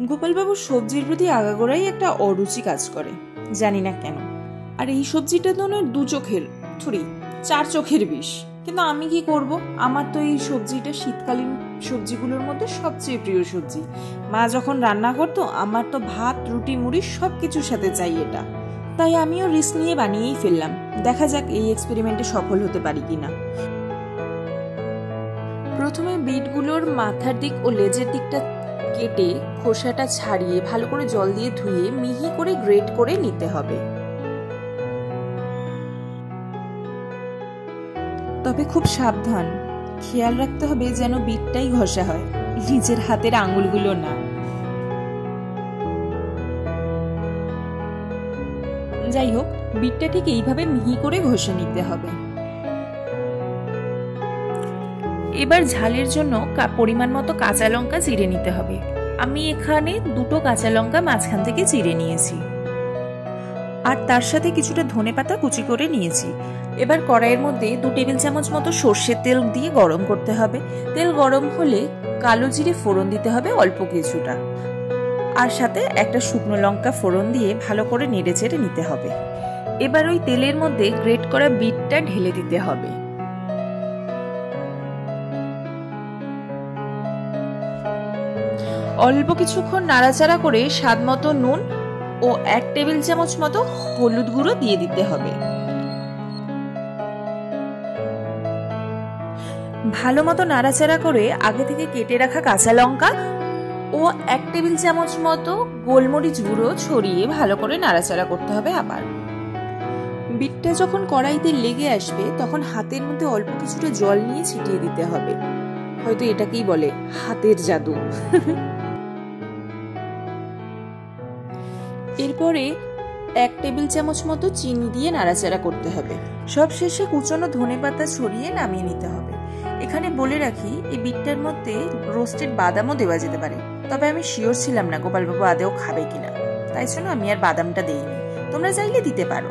গোপালবাবুর সবজির প্রতি আগাগোড়াই একটা অরুচি কাজ করে, জানি না কেন। আর এই সবজিটা তো ওনার 2 চোখের, 4 চোখের বিষ। কিন্তু আমি কি করব, আমার তো এই সবজিটা শীতকালীন সবজিগুলোর মধ্যে সবচেয়ে প্রিয় সবজি। মা যখন রান্না করতো আমার তো ভাত, রুটি, মুড়ি সবকিছুর সাথে চাই এটা। তাই আমিও রিস্ক নিয়ে বানিয়েই ফেললাম। দেখা যাক এই এক্সপেরিমেন্টে সফল হতে পারি কিনা। প্রথমে বিটগুলোর মাথার দিক ও লেজের দিকটা কেটে খোসাটা ছাড়িয়ে ভালো করে জল দিয়ে ধুয়ে মিহি করে গ্রেট করে নিতে হবে। তবে খুব সাবধান, খেয়াল রাখতে হবে যেন বিটটাই ঘষা হয়, নিজের হাতের আঙুলগুলো না। যাই হোক, বিটটা ঠিক এইভাবে মিহি করে ঘষে নিতে হবে। এবার ঝালের জন্য পরিমাণ মতো কাঁচা লঙ্কা চিড়ে নিতে হবে। আমি এখানে 2টো কাঁচা লঙ্কা মাঝখান থেকে চিড়ে নিয়েছি, আর তার সাথে কিছুটা ধনেপাতা কুচি করে নিয়েছি। এবার কড়াইয়ের মধ্যে 2 টেবিল চামচ মতো সর্ষের তেল দিয়ে গরম করতে হবে। তেল গরম হলে কালো জিরে ফোড়ন দিতে হবে অল্প কিছুটা, আর সাথে একটা শুকনো লঙ্কা ফোড়ন দিয়ে ভালো করে নেড়ে চেড়ে নিতে হবে। এবার ওই তেলের মধ্যে গ্রেট করা বিটটা ঢেলে দিতে হবে। অল্প কিছুক্ষণ নাড়াচাড়া করে স্বাদ মতো নুন ও 1 টেবিল চামচ মতো হলুদ গুঁড়ো দিয়ে দিতে হবে। ভালো মতো নাড়াচাড়া করে আগে থেকে কেটে রাখা কাঁচা লঙ্কা ও 1 টেবিল চামচ মতো গোলমরিচ গুঁড়ো ছড়িয়ে ভালো করে নাড়াচাড়া করতে হবে। আবার বিটটা যখন কড়াইতে লেগে আসবে তখন হাতের মধ্যে অল্প কিছুটা জল নিয়ে ছিটিয়ে দিতে হবে। হয়তো এটাকেই বলে হাতের জাদু। এরপরে 1 টেবিল চামচ মতো চিনি দিয়ে নাড়াচাড়া করতে হবে। সব শেষে কুচনো ধনেপাতা ছড়িয়ে নামিয়ে নিতে হবে। এখানে বলে রাখি, এই বিটটার মধ্যে রোস্টেড বাদামও দেওয়া যেতে পারে, তবে আমি শিওর ছিলাম না গোপালবাবু আদেও খাবে কিনা, তাই জন্য আমি আর বাদামটা দেইনি। তোমরা চাইলে দিতে পারো।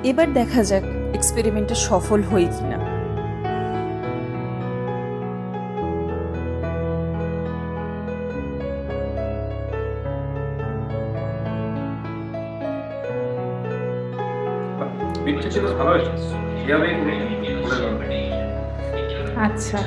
এবার দেখা যাক এক্সপেরিমেন্টটা সফল হয় কিনা। বিটটা ছিল ভালো হয়েছে, এভাবেই করে আচ্ছা।